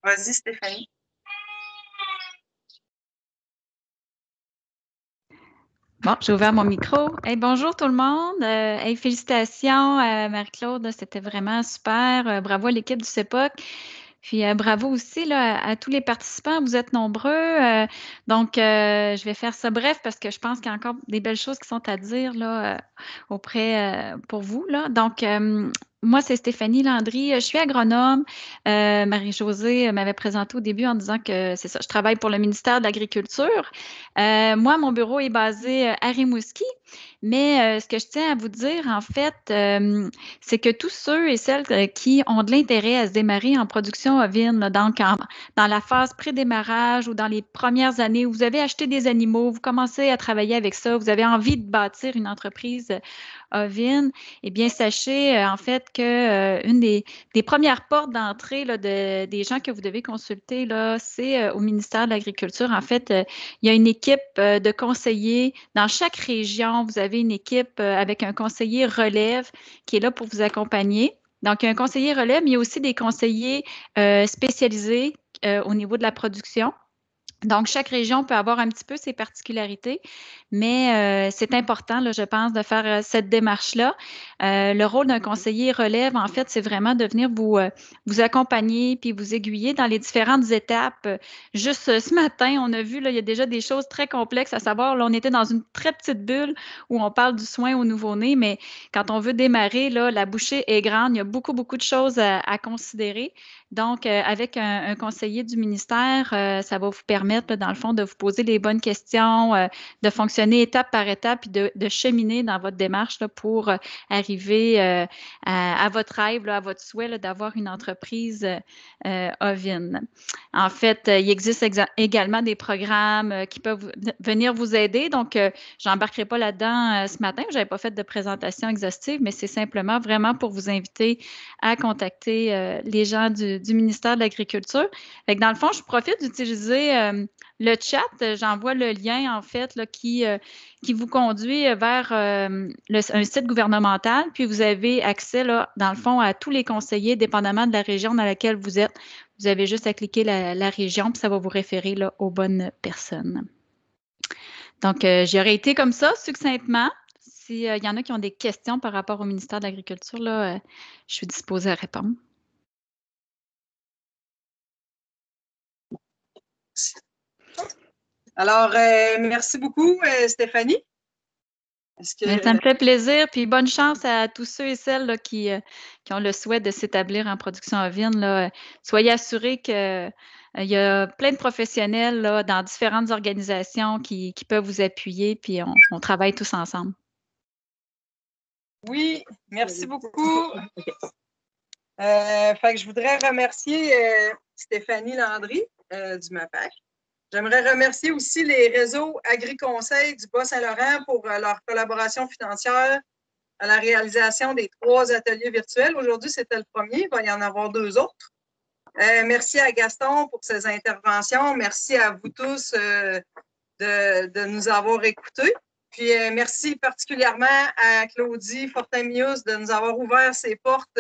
Vas-y, Stéphanie. Bon, j'ai ouvert mon micro. Hey, bonjour tout le monde. Hey, félicitations Marie-Claude, c'était vraiment super. Bravo à l'équipe du CEPOC. Puis bravo aussi là, à tous les participants, vous êtes nombreux. Donc, je vais faire ça bref parce que je pense qu'il y a encore des belles choses qui sont à dire là, auprès pour vous. Là. Donc, moi, c'est Stéphanie Landry. Je suis agronome. Marie-Josée m'avait présenté au début en disant que c'est ça, je travaille pour le ministère de l'Agriculture. Moi, mon bureau est basé à Rimouski. Mais ce que je tiens à vous dire, en fait, c'est que tous ceux et celles qui ont de l'intérêt à se démarrer en production ovine, là, donc dans la phase pré-démarrage ou dans les premières années où vous avez acheté des animaux, vous commencez à travailler avec ça, vous avez envie de bâtir une entreprise ovine, eh bien, sachez en fait que une des premières portes d'entrée là, des gens que vous devez consulter, là, c'est au ministère de l'Agriculture. En fait, il y a une équipe de conseillers dans chaque région. Vous avez une équipe avec un conseiller relève qui est là pour vous accompagner. Donc, il y a un conseiller relève, mais il y a aussi des conseillers spécialisés au niveau de la production. Donc, chaque région peut avoir un petit peu ses particularités, mais c'est important, là, je pense, de faire cette démarche-là. Le rôle d'un conseiller relève, en fait, c'est vraiment de venir vous accompagner puis vous aiguiller dans les différentes étapes. Juste ce matin, on a vu, là, il y a déjà des choses très complexes à savoir. Là, on était dans une très petite bulle où on parle du soin au nouveau-né, mais quand on veut démarrer, là, la bouchée est grande. Il y a beaucoup, beaucoup de choses à considérer. Donc, avec un conseiller du ministère, ça va vous permettre, là, dans le fond, de vous poser les bonnes questions, de fonctionner étape par étape et de cheminer dans votre démarche là, pour arriver à votre rêve, là, à votre souhait d'avoir une entreprise ovine. En fait, il existe également des programmes qui peuvent venir vous aider. Donc, je n'embarquerai pas là-dedans ce matin. Je n'avais pas fait de présentation exhaustive, mais c'est simplement vraiment pour vous inviter à contacter les gens du ministère de l'Agriculture. Dans le fond, je profite d'utiliser le chat. J'envoie le lien, en fait, là, qui vous conduit vers un site gouvernemental. Puis, vous avez accès, là, dans le fond, à tous les conseillers, dépendamment de la région dans laquelle vous êtes. Vous avez juste à cliquer la région, puis ça va vous référer là, aux bonnes personnes. Donc, j'aurais été comme ça, succinctement. S'il y en a qui ont des questions par rapport au ministère de l'Agriculture, là, je suis disposée à répondre. Alors, merci beaucoup, Stéphanie. Ça me fait plaisir. Puis bonne chance à tous ceux et celles là, qui ont le souhait de s'établir en production ovine. Là. Soyez assurés qu'il y a plein de professionnels là, dans différentes organisations qui peuvent vous appuyer. Puis on travaille tous ensemble. Oui, merci beaucoup. Fait que je voudrais remercier Stéphanie Landry du MAPAC. J'aimerais remercier aussi les réseaux Agri-Conseil du Bas-Saint-Laurent pour leur collaboration financière à la réalisation des 3 ateliers virtuels. Aujourd'hui, c'était le premier. Il va y en avoir 2 autres. Merci à Gaston pour ses interventions. Merci à vous tous de nous avoir écoutés. Puis merci particulièrement à Claudie Fortin-Mius de nous avoir ouvert ses portes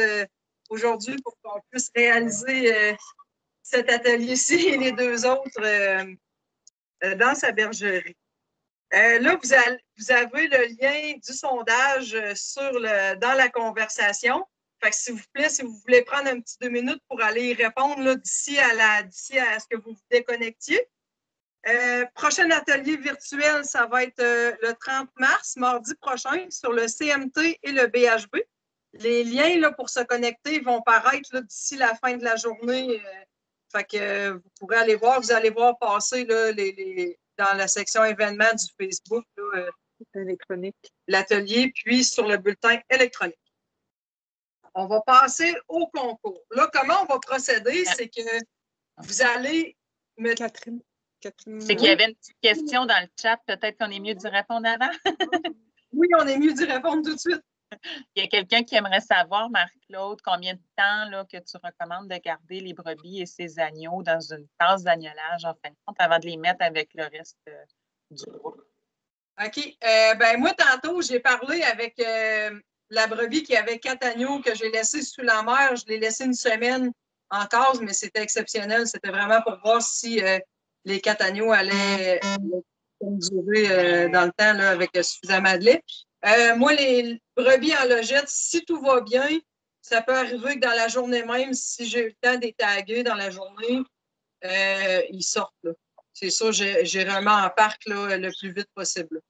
aujourd'hui pour qu'on puisse réaliser cet atelier-ci et les 2 autres dans sa bergerie. Là, vous avez le lien du sondage dans la conversation. Fait que s'il vous plaît, si vous voulez prendre un petit 2 minutes pour aller y répondre d'ici à ce que vous vous déconnectiez. Prochain atelier virtuel, ça va être le 30 mars, mardi prochain, sur le CMT et le BHB. Les liens là, pour se connecter vont paraître d'ici la fin de la journée. Fait que vous pourrez aller voir, vous allez voir passer là, dans la section événements du Facebook électronique, l'atelier, puis sur le bulletin électronique. On va passer au concours. Là, comment on va procéder? C'est que vous allez me... Catherine. C'est qu'il y avait une petite question dans le chat. Peut-être qu'on est mieux d'y répondre avant. Oui, on est mieux d'y répondre tout de suite. Il y a quelqu'un qui aimerait savoir, Marie-Claude, combien de temps là, que tu recommandes de garder les brebis et ces agneaux dans une tasse d'agnolage, en fin de compte, avant de les mettre avec le reste du groupe? OK. Ben moi, tantôt, j'ai parlé avec la brebis qui avait 4 agneaux que j'ai laissés sous la mer. Je l'ai laissé une semaine en case, mais c'était exceptionnel. C'était vraiment pour voir si les 4 agneaux allaient durer dans le temps là, avec suffisamment de lait. Moi, les brebis en logette, si tout va bien, ça peut arriver que dans la journée même, si j'ai eu le temps de les taguer dans la journée, ils sortent. Là. C'est ça, j'ai vraiment en parc là, le plus vite possible.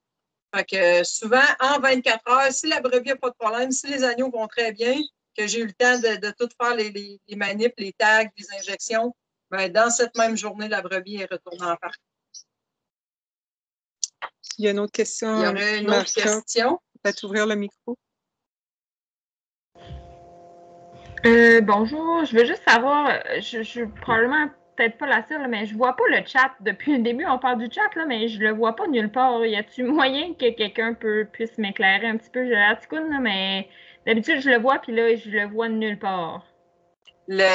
Fait que souvent, en 24 heures, si la brebis n'a pas de problème, si les agneaux vont très bien, que j'ai eu le temps de tout faire les manips, les tags, les injections, ben, dans cette même journée, la brebis est retournée en parc. Il y a une autre question. Il y aurait une autre question. Peut-être ouvrir le micro. Bonjour, je veux juste savoir, je suis probablement peut-être pas la seule, mais je vois pas le chat. Depuis le début, on parle du chat, là, mais je le vois pas nulle part. Y a-t-il moyen que quelqu'un puisse m'éclairer un petit peu? J'ai la ticoune, là, mais d'habitude, je le vois, puis là, je le vois nulle part. Le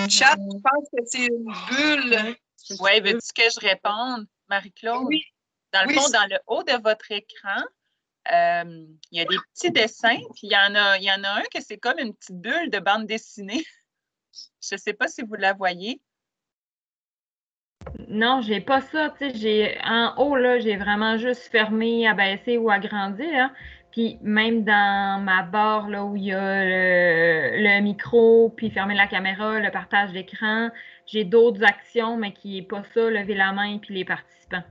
chat, je pense que c'est une bulle. Oui, veux-tu que je réponde, Marie-Claude? Oui. Dans le fond, dans le haut de votre écran, il y a des petits dessins, puis il y en a un que c'est comme une petite bulle de bande dessinée. Je ne sais pas si vous la voyez. Non, j'ai pas ça. En haut, là, j'ai vraiment juste fermé, abaissé ou agrandi. Là. Puis même dans ma barre là, où il y a le micro, puis fermer la caméra, le partage d'écran, j'ai d'autres actions, mais qui n'est pas ça, lever la main, puis les participants.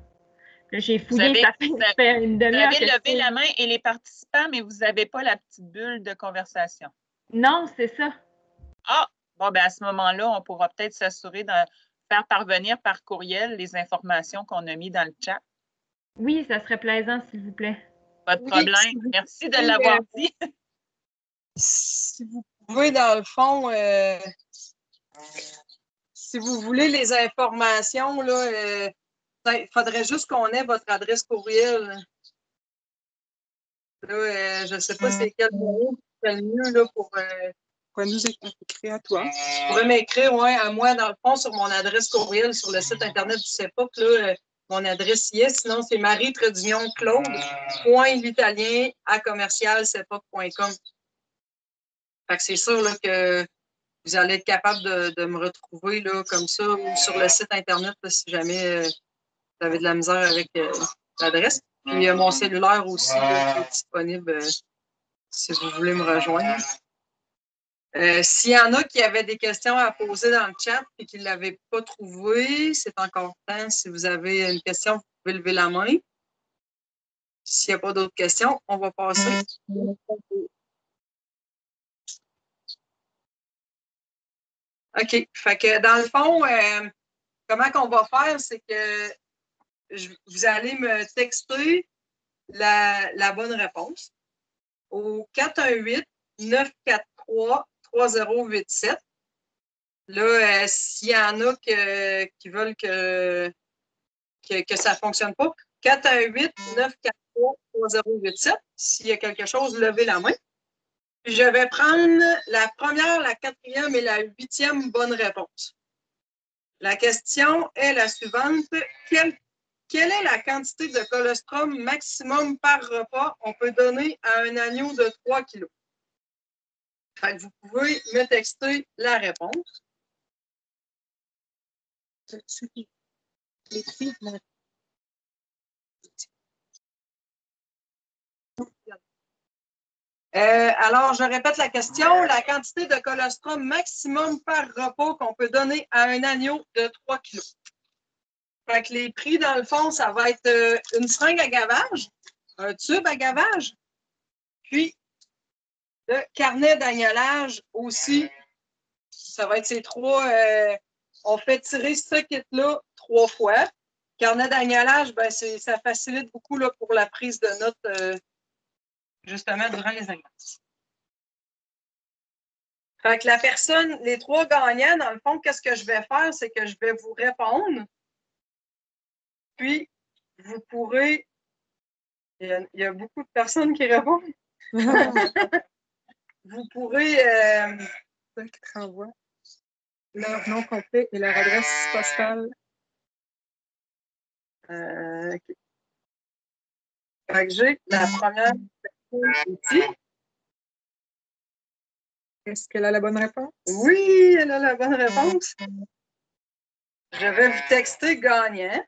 Là, j'ai fouillé, ça fait une demi-heure. Vous avez levé la main et les participants, mais vous n'avez pas la petite bulle de conversation. Non, c'est ça. Ah! Bon, ben à ce moment-là, on pourra peut-être s'assurer de faire parvenir par courriel les informations qu'on a mises dans le chat. Oui, ça serait plaisant, s'il vous plaît. Pas de problème. Merci de l'avoir dit. Si vous pouvez, dans le fond, si vous voulez les informations, là, il faudrait juste qu'on ait votre adresse courriel. Là, je ne sais pas c'est quel numéro qui serait le mieux là, pour nous écrire à toi. Vous pouvez m'écrire à moi, dans le fond, sur mon adresse courriel sur le site Internet du CEPOC. Là, mon adresse y est. Sinon, c'est marie-claude.l'italien@commercialcepoc.com. Fait que c'est sûr là, que vous allez être capable de me retrouver là, comme ça ou sur le site Internet là, si jamais vous avez de la misère avec l'adresse. Puis mon cellulaire aussi là, qui est disponible si vous voulez me rejoindre. S'il y en a qui avaient des questions à poser dans le chat et qui ne l'avaient pas trouvé, c'est encore temps. Si vous avez une question, vous pouvez lever la main. S'il n'y a pas d'autres questions, on va passer. OK. Fait que dans le fond, comment qu'on va faire, c'est que vous allez me texter la bonne réponse au 418-943-3676. 3087. Là, s'il y en a qui veulent que ça ne fonctionne pas, 418-943-3087. S'il y a quelque chose, levez la main. Puis je vais prendre la première, la quatrième et la huitième bonne réponse. La question est la suivante. Quelle est la quantité de colostrum maximum par repas on peut donner à un agneau de 3 kg? Fait que vous pouvez me texter la réponse. Alors, je répète la question. La quantité de colostrum maximum par repas qu'on peut donner à un agneau de 3 kg. Fait que les prix, dans le fond, ça va être une seringue à gavage, un tube à gavage, puis le carnet d'agnolage aussi. Ça va être ces trois. On fait tirer ce kit-là 3 fois. Carnet d'agnolage, ben, ça facilite beaucoup là, pour la prise de notes, justement, durant les exercices. Fait que la personne, les 3 gagnants, dans le fond, qu'est-ce que je vais faire? C'est que je vais vous répondre. Puis, vous pourrez. Il y a beaucoup de personnes qui répondent. Vous pourrez. Qui te renvoie leur nom complet et leur adresse postale. OK. Fait que j'ai la première personne ici. Est-ce qu'elle a la bonne réponse? Oui, elle a la bonne réponse. Je vais vous texter gagnant.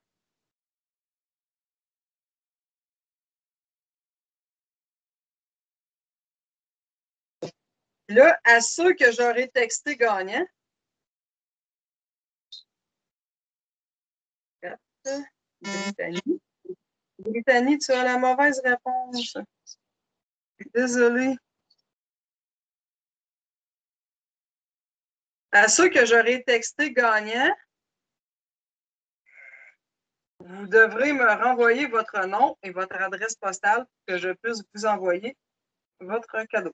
Là, à ceux que j'aurais texté gagnant, Brittany. Brittany, tu as la mauvaise réponse. Désolée. À ceux que j'aurais texté gagnant, vous devrez me renvoyer votre nom et votre adresse postale pour que je puisse vous envoyer votre cadeau.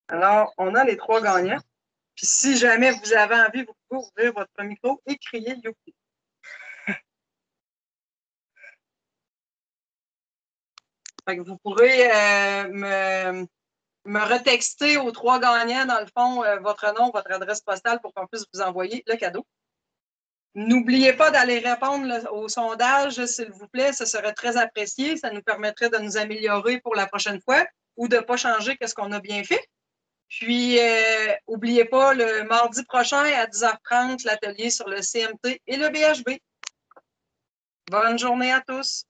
Alors, on a les 3 gagnants. Puis si jamais vous avez envie, vous pouvez ouvrir votre micro et crier Youpi. Fait que vous pourrez me retexter aux 3 gagnants, dans le fond, votre nom, votre adresse postale pour qu'on puisse vous envoyer le cadeau. N'oubliez pas d'aller répondre au sondage, s'il vous plaît. Ce serait très apprécié. Ça nous permettrait de nous améliorer pour la prochaine fois ou de ne pas changer ce qu'on a bien fait. Puis, n'oubliez pas, le mardi prochain à 10h30, l'atelier sur le CMT et le BHB. Bonne journée à tous.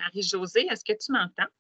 Marie-Josée, est-ce que tu m'entends?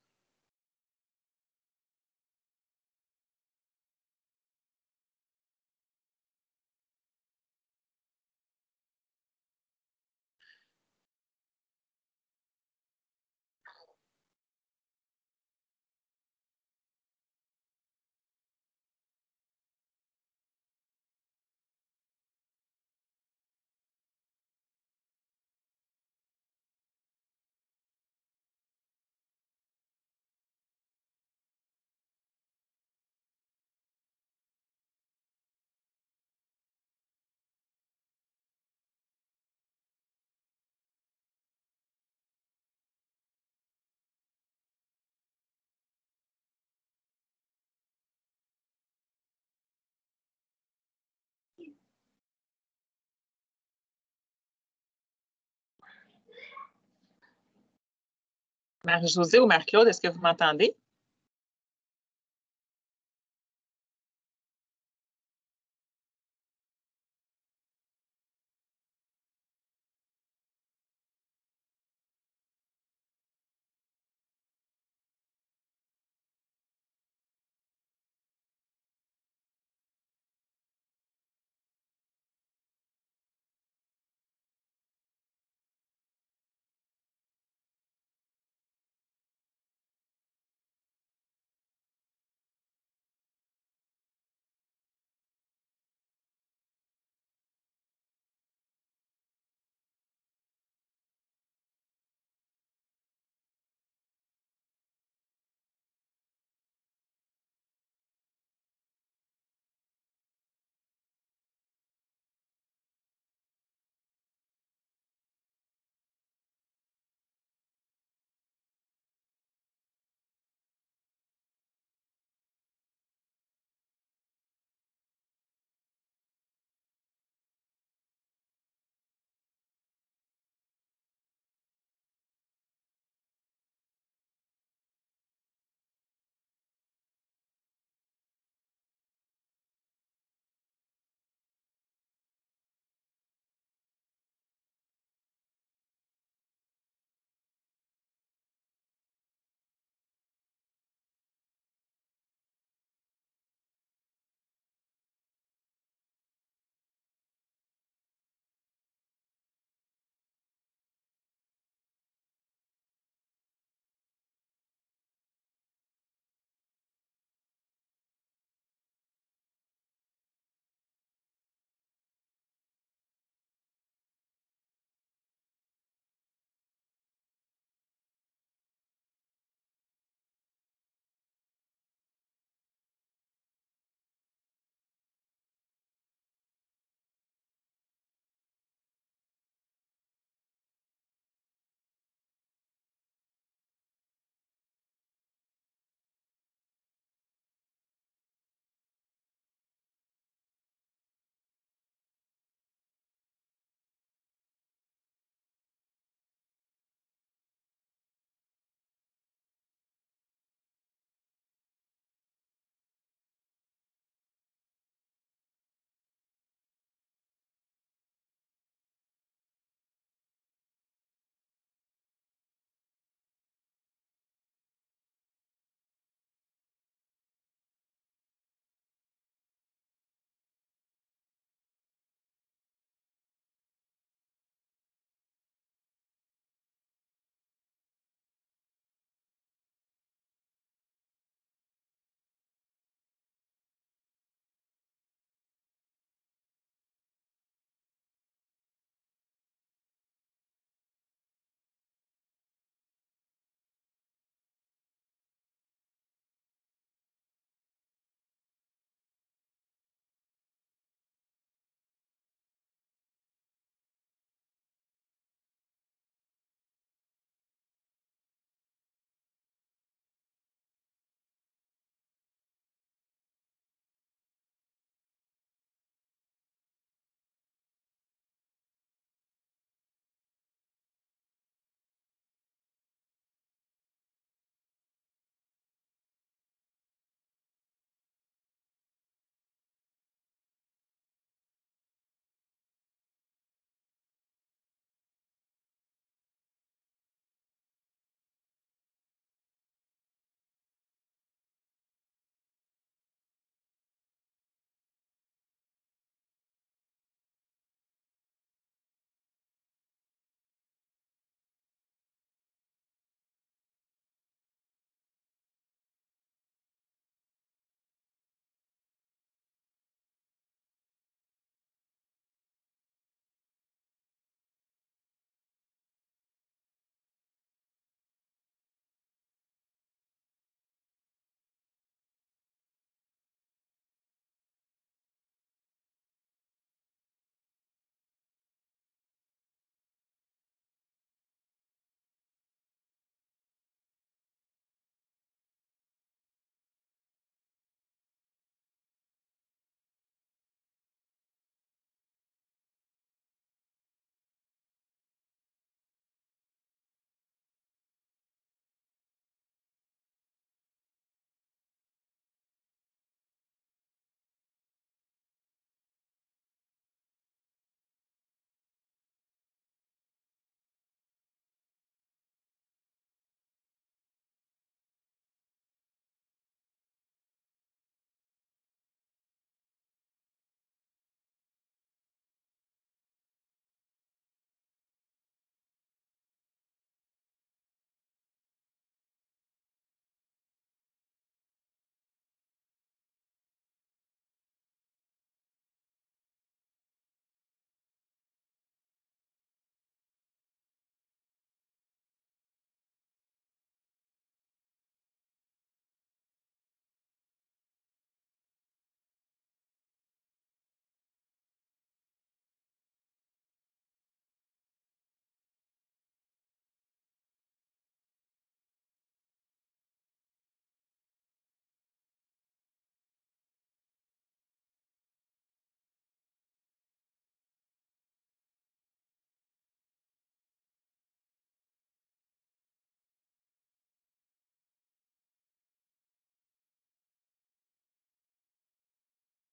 Marie-Josée ou Marie-Claude, est-ce que vous m'entendez?